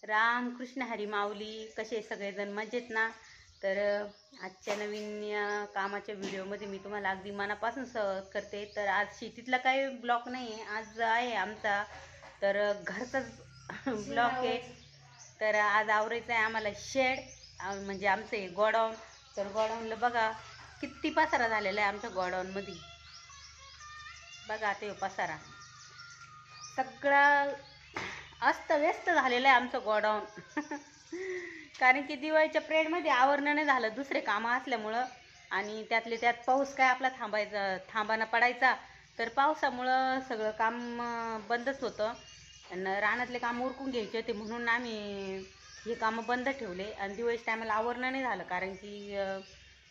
रामकृष्ण हरी माऊली. कसे सगळेजण मजेत ना? तर आजच्या नवीन कामाच्या व्हिडिओमध्ये मी तुम्हाला अगदी मनापासून स्वागत करते. तर आज शेतीतला काही ब्लॉग नाही आहे, आज आहे आमचा तर घरचाच ब्लॉग आहे. तर आज आवरायचं आहे आम्हाला शेड, म्हणजे आमचं आहे गोडाऊन. तर गोडाऊनला बघा किती पसारा झालेला आहे आमच्या गोडाऊनमध्ये. बघा आता पसारा सगळा अस्तव्यस्त झालेलं आहे आमचं गोडाऊन. कारण की दिवाळीच्या पिरियडमध्ये आवरणं नाही झालं, दुसरे कामं असल्यामुळं, आणि त्यातले त्यात पाऊस काय आपला थांबाना पडायचा. तर पावसामुळं सगळं काम बंदच होतं आणि रानातले काम उरकून घ्यायचे होते, म्हणून आम्ही हे कामं बंद ठेवले. आणि दिवाळीच्या टायमाला आवरणं नाही झालं कारण की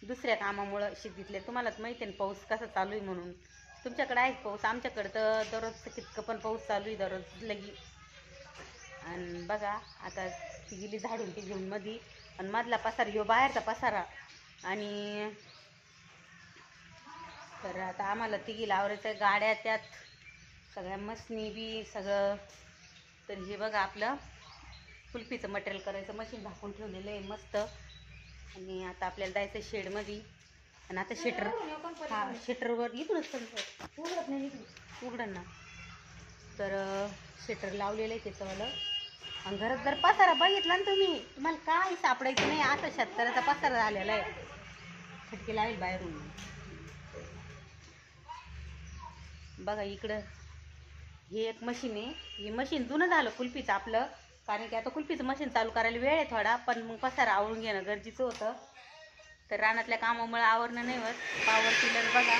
दुसऱ्या कामामुळं शेतीतले, तुम्हालाच माहिती आहे ना पाऊस कसा चालू आहे म्हणून. तुमच्याकडे आहे पाऊस? आमच्याकडं तर दररोज कितकं पण पाऊस चालू आहे, दररोज लगी. आणि बघा आता ती गेली झाडून ती घेऊन मध्ये, आणि मधला पसारा ह्यो बाहेरचा पसारा. आणि तर आता आम्हाला तिघीला आवरायचं, गाड्या त्यात सगळ्या मशनी बी सगळं. तर हे बघा आपलं कुल्फीचं मटेरियल करायचं मशीन झाकून ठेवलेलं आहे मस्त. आणि आता आपल्याला जायचं शेडमध्ये. आणि आता शेटर, हा शेटरवर इकडूनच उघडत नाही, उघडं ना. तर शेटर लावलेलं आहे त्याचंवालं. आणि घरात जर पसारा बघितला ना तुम्ही, तुम्हाला काही सापडायचं नाही, असं शेतकऱ्याचा पसारा झालेला आहे. खटके लावेल बाहेरून. बघा इकडं हे एक मशीन आहे, हे मशीन जुनं झालं कुल्फीचं आपलं, कारण की आता कुल्फीचं मशीन चालू करायला वेळ आहे थोडा, पण मग पसारा आवरून घेणं गरजेचं होतं. तर रानातल्या कामामुळे आवरणं नाही होत. पॉवर टिलर बघा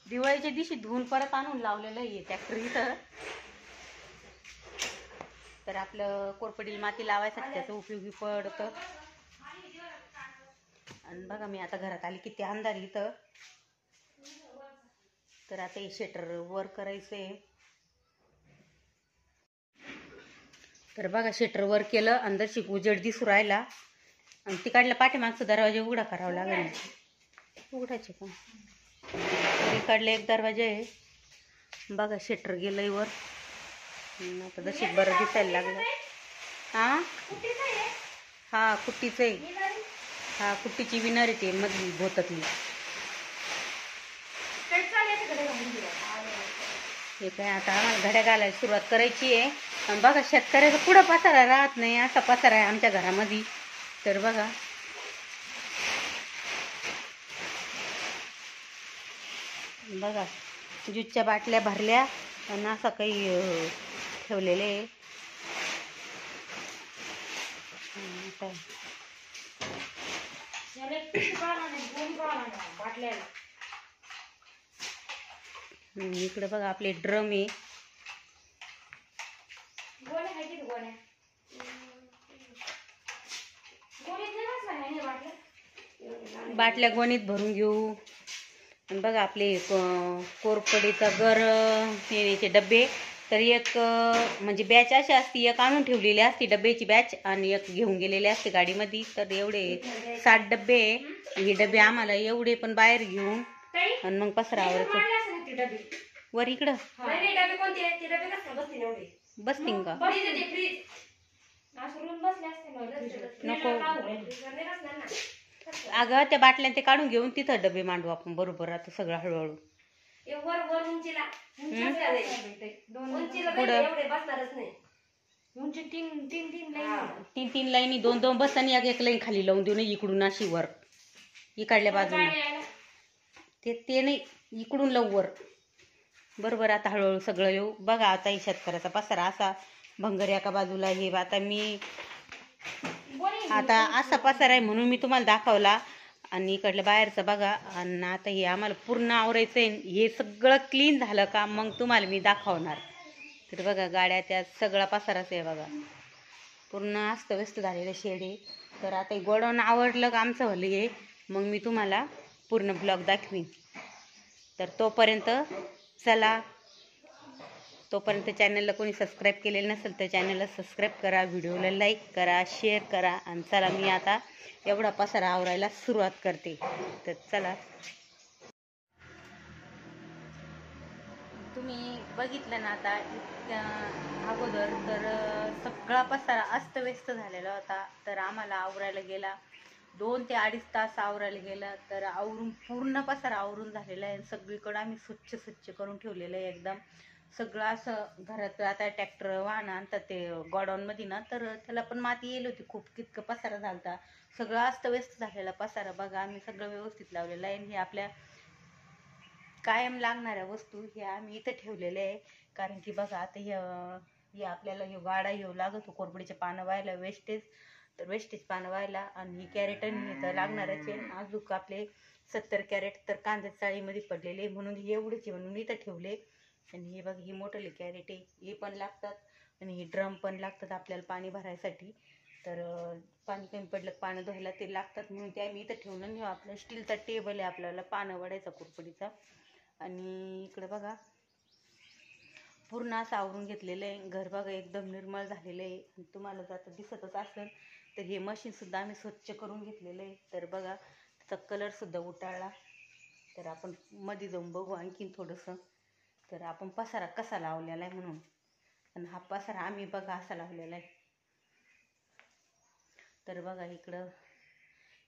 दिवाळीच्या दिवशी धुवून परत आणून लावलेलं आहे ट्रॅक्टर इथं. तर आपलं कोरपडील माती लावायसाठी त्याचं उपयोगी पडतं. आणि बघा मी आता घरात आली, किती अंधार इथं. तर आता हे शटर वर करायचं आहे. तर बघा शटर वर केलं, अंदरशी उजेड दिसू राहिला. आणि तिकडल्या पाठीमागचा दरवाजा उघडा करावा लागेल. उघडायचे का? इकडले एक दरवाजा आहे. बघा शटर गेलंय वर. आता जशी बरं दिसायला लागलं. हा कुट्टीचं आहे. हा कुट्टीची विनारी ते मधली भोतातली. हे काय आता आम्हाला घड्या घालायला सुरुवात करायची आहे. आणि बघा शेतकऱ्याचा पुढं पसारा राहत नाही, असा पसारा आहे आमच्या घरामध्ये. तर बघा बघा ज्यूसच्या बाटल्या भरल्या आणि असं काही ठेवलेले आहे. इकडे बघा आपले ड्रम आहे. बाटल्या गोणीत भरून घेऊ. आणि बघा आपले कोरपडीचा गर नेण्याचे डबे. तर एक म्हणजे बॅच अशी असती, एक आणून ठेवलेली असते डब्याची बॅच, आणि एक घेऊन गेलेले असते गाडीमध्ये. तर एवढे 60 डबे आहे. हे डबे आम्हाला एवढे पण बाहेर घेऊन आणि मग पसरावरचं वर इकडं बसतील का? नको अगं, त्या बाटल्या ते काढून घेऊन तिथं डबे मांडू आपण बरोबर. आता सगळं हळूहळू तीन तीन लाईनी, दोन दोन बस आणि एक लाईन खाली लावून देऊ. नाही इकडून अशी वर, इकडल्या बाजूला ते नाही, इकडून लावू वर बरोबर. आता हळूहळू सगळं येऊ. बघा आता ही शेतकऱ्याचा पसारा असा भंगर एका बाजूला. हे आता मी आता असा पसारा आहे म्हणून मी तुम्हाला दाखवला. आणि इकडल्या बाहेरचं बघा. आणि आता हे आम्हाला पूर्ण आवरायचं आहे. हे सगळं क्लीन झालं का मग तुम्हाला मी दाखवणार. तर बघा गाड्या त्यात सगळा पसाराच आहे बघा, पूर्ण अस्तव्यस्त झालेलं शेड आहे. तर आता गोडाऊन आवडलं का आमचं भलं आहे, मग मी तुम्हाला पूर्ण ब्लॉग दाखवीन. तर तोपर्यंत चला, तोपर्यंत चॅनलला कोणी सबस्क्राईब केलेलं नसेल तर चॅनलला सबस्क्राईब करा, व्हिडिओला लाईक करा, शेअर करा. आणि चला मी आता एवढा पसारा आवरायला सुरुवात करते. तर चला, तुम्ही तुम्ही बघितलं ना आता इतक्या अगोदर तर सगळा पसारा अस्तव्यस्त झालेला होता. तर आम्हाला आवरायला गेला 2 ते 2.5 तास आवरायला गेला. तर आवरून पूर्ण पसारा आवरून झालेला आहे. सगळीकडं आम्ही स्वच्छ स्वच्छ करून ठेवलेलं आहे एकदम. सगळं असं घरात आता ट्रॅक्टर वाहन आणतात ते गोडाऊनमध्ये ना, तर त्याला पण माती येईल होती खूप. कितकं पसारा झालता. सगळं अस्तव्यस्त झालेला पसारा बघा. आम्ही सगळं व्यवस्थित लावलेलं आहे. हे आपल्या कायम लागणाऱ्या वस्तू ह्या आम्ही इथं ठेवलेल्या आहे. कारण की बघा आता हे आपल्याला हे वाडा येऊ लागतो कोरफडीचे पानं व्हायला वेस्टेज. तर वेस्टेज पानं व्हायला आणि ही कॅरेट हे तर लागणारच आहे. अजून आपले 70 कॅरेट तर कांद्याच्या चाळीमध्ये पडलेले म्हणून हे एवढेच म्हणून इथं ठेवले. आणि हे बघ ही मोठे कॅरेट आहे हे पण लागतात. आणि हे ड्रम पण लागतात आपल्याला पाणी भरायसाठी. तर पाणी कमी पडलं पानं धुवायला ते लागतात म्हणून ते आम्ही इथं ठेवून. आणि आपला स्टीलचा टेबल आहे आपल्याला पानं वडायचा कोरफडीचा. आणि इकडे बघा पूर्ण असं आवरून घेतलेलं आहे. घर बघा एकदम निर्मळ झालेलं आहे. तुम्हाला जर आता दिसतच असेल तर हे मशीनसुद्धा आम्ही स्वच्छ करून घेतलेलं आहे. तर बघा त्याचा कलरसुद्धा उटाळला. तर आपण मध्ये जाऊन बघू आणखीन थोडंसं. तर आपण पसारा कसा लावलेला आहे म्हणून. आणि हा पसारा आम्ही बघा असा लावलेला आहे. तर बघा इकडं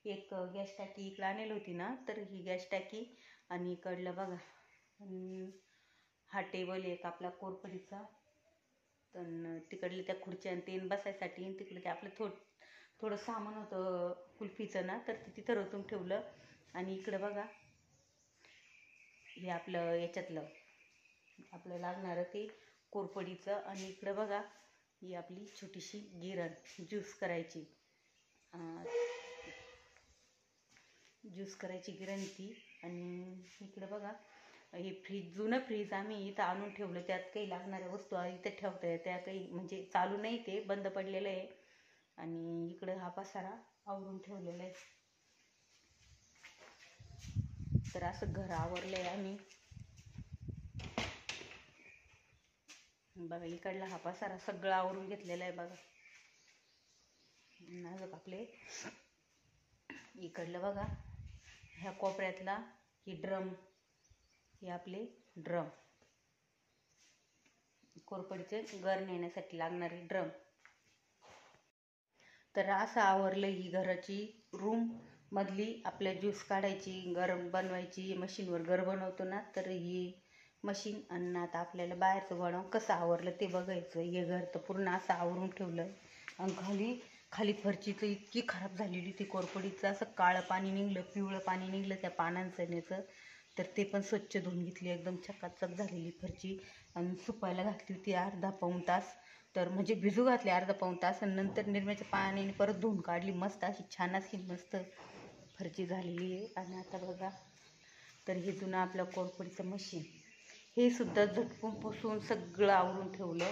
एक गॅस टाकी इकडं आणली होती ना, तर ही गॅस टाकी आणि इकडलं बघा हा टेबल एक आपला कोरफडीचा. तर तिकडले त्या खुर्च्या आणि ते बसायसाठी. तिकडे ते आपलं थोडं सामान होतं कुल्फीचं ना, तर ते तिथं रचून ठेवलं. आणि इकडं बघा हे आपलं याच्यातलं आपलं लागणारं ते कोरफडीचं. आणि इकडं बघा ही आपली छोटीशी गिरण ज्यूस करायची गिरण ती. आणि इकडं बघा हे फ्रीज जुनं फ्रीज आम्ही इथं आणून ठेवलं. त्यात काही लागणाऱ्या वस्तू इथं ठेवता येत्या काही म्हणजे चालू नाही ते बंद पडलेलं आहे. आणि इकडं हा पसारा आवरून ठेवलेला आहे. तर असं घर आवरलं आहे आम्ही. बघा इकडला हा पसारा सगळं आवरून घेतलेला आहे बघा. अजून आपले इकडलं बघा ह्या कोपऱ्यातला ही ड्रम हे आपले ड्रम कोरफडीचे गर नेण्यासाठी लागणारे ड्रम. तर असं आवरलं ही घराची रूम मधली. आपल्या ज्यूस काढायची गरम बनवायची मशीनवर गर बनवतो ना, तर ही मशीन. आणि आता आपल्याला बाहेरचं गोडाऊन कसं आवरलं ते बघायचं. हे घर तर पूर्ण असं आवरून ठेवलं. आणि खाली फरची तर इतकी खराब झालेली ती कोरफडीचं. असं काळं पाणी निघलं पिवळं पाणी निघलं त्या पानांचं याचं. तर ते पण स्वच्छ धुवून घेतली. एकदम चकाचक झालेली फरची. आणि सुपायला घातली होती अर्धा पाऊण तास. तर म्हणजे भिजू घातली अर्धा पाऊण तास. आणि नंतर निरम्याच्या पाण्याने परत धुवून काढली. मस्त अशी छान अशी मस्त फरची झालेली आहे. आणि आता बघा तर हे जुनं आपलं कोरफडीचं मशीन हे सुद्धा झटकून पुसून सगळं आवरून ठेवलं.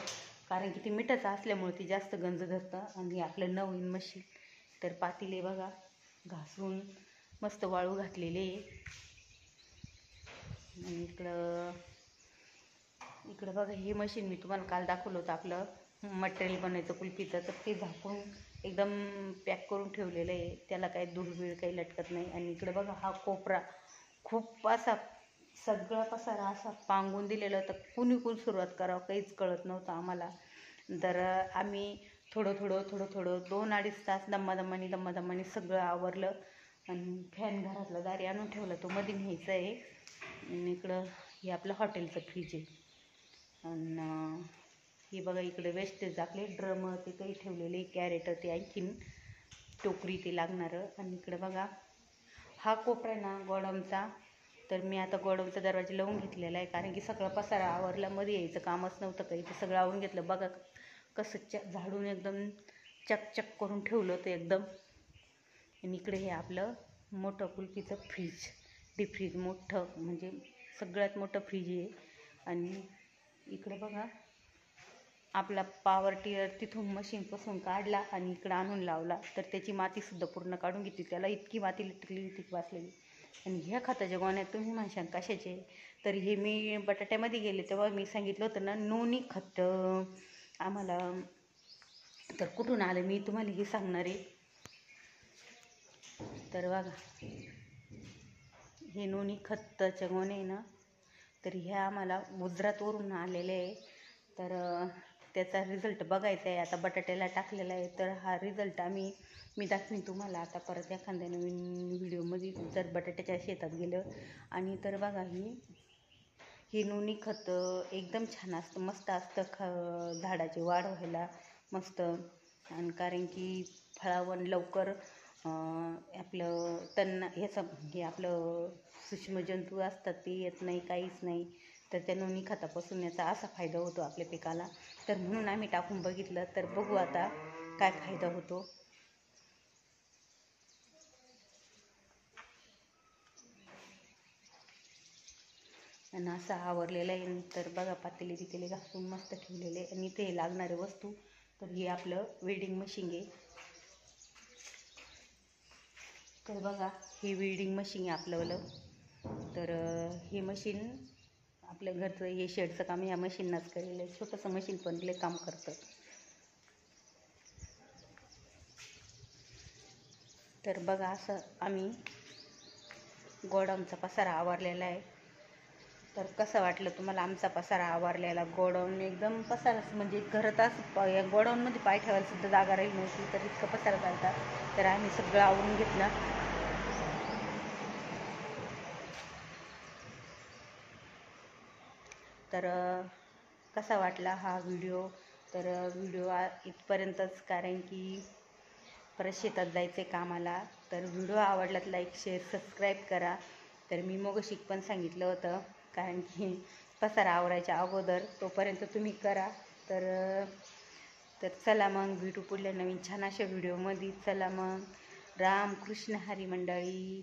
कारण की ते मिठाचं असल्यामुळे ती जास्त गंज धरतं. आणि आपलं नवीन मशीन तर पातेले बघा घासून मस्त वाळू घातलेले. आणि इकडं बघा हे मशीन मी तुम्हाला काल दाखवलं होतं आपलं मटेरियल बनायचं कुल्फीचं. तर ते झाकून एकदम पॅक करून ठेवलेलं आहे. त्याला काही धूळ काही लटकत नाही. आणि इकडं बघा हा कोपरा खूप असा सगळा पसारा असा पांगून दिलेला होता. कुणी सुरुवात करावं काहीच कळत नव्हतं आम्हाला. तर आम्ही थोडं 2-2.5 तास दम्मादम्मानी सगळं आवरलं. आणि फॅन घरातला दारी आणून ठेवला तो मध्ये न्यायचा आहे. आणि इकडं हे आपलं हॉटेलचं फ्रीज आहे. आणि हे बघा इकडे वेस्टेज आपले ड्रम ते काही ठेवलेले कॅरेट ते आणखीन टोकरी ते लागणारं. आणि इकडे बघा हा कोपरा आहे ना गोडाऊनचा. तर मी आता गोडाऊनचा दरवाजा लावून घेतलेला आहे. कारण की सगळा पसारा आवरला. मध्ये यायचं कामच नव्हतं काही. ते सगळं आवरून घेतलं. बघा कसं झाडून एकदम चकचक करून ठेवलं होतं एकदम. आणि इकडे हे आपलं मोठं कुल्फीचं फ्रीज डीप फ्रीज मोठं म्हणजे सगळ्यात मोठं फ्रीज आहे. आणि इकडे बघा आपला पॉवर टिलर तिथून मशीनपासून काढला आणि इकडं आणून लावला. तर त्याची मातीसुद्धा पूर्ण काढून घेतली. त्याला इतकी माती लटकली होती वाचलेली. आणि ह्या खताच्या गोण्यात तुम्ही म्हणशाल कशाचे. तर हे मी बटाट्यामध्ये गेले तेव्हा मी सांगितलं होतं ना नोनी खत आम्हाला. तर कुठून आलं मी तुम्हाला हे सांगणार आहे. तर बघा हे नोनी खताच्या गोणे ना तर ह्या आम्हाला गुजरातवरून आलेले आहे. तर त्याचा रिझल्ट बघायचा आहे. आता बटाट्याला टाकलेला आहे, तर हा रिझल्ट मी दाखवीन तुम्हाला आता परत एखाद्या नवीन व्हिडिओमध्ये जर बटाट्याच्या शेतात गेलं. आणि तर बघा ही नोनी खत एकदम छान असतं, मस्त असतं झाडाची वाढ व्हायला मस्त. आणि कारण की फळावण लवकर आपलं तण हे आपलं सूक्ष्मजंतू असतात ते येत नाही, काहीच नाही. तर त्या नोनी खतापासून याचा असा फायदा होतो आपल्या पिकाला. तर म्हणून आम्ही टाकून बघितलं, तर बघू आता काय फायदा होतो. आणि असं आवरलेलं आहे. तर बघा पातेले तितेले घासून मस्त ठेवलेले. आणि इथे लागणारे वस्तू, तर हे आपलं वेल्डिंग मशीन आहे. तर बघा हे वेल्डिंग मशीन आहे आपलंवालं. तर हे मशीन आपल्या घरचं हे शेडचं काम ह्या मशीननाच केलेलं आहे. छोटंसं मशीन पण लय काम करतं. तर बघा असं आम्ही गोडाऊनचा पसारा आवरलेला आहे. तर कसं वाटलं तुम्हाला आमचा पसारा आवरलेला? गोडाऊन एकदम पसारा, म्हणजे घरातच या गोडाऊनमध्ये पाय ठेवायला सुद्धा जागा राहील नव्हती, तर इतकं पसारा चालता. तर आम्ही सगळं आवरून घेतलं. तर कसा वाटला हा व्हिडिओ? तर व्हिडिओ इथपर्यंतच, कारण की परत शेतात जायचं आहे कामाला. तर व्हिडिओ आवडला तर लाईक शेअर सबस्क्राईब करा. तर मी मगाशी पण सांगितलं होतं, कारण की पसारा आवरायच्या अगोदर तोपर्यंत तुम्ही करा. तर चला मग भेटू पुढल्या नवीन छान अशा व्हिडिओमध्ये. चला मग, राम कृष्ण हरी मंडळी.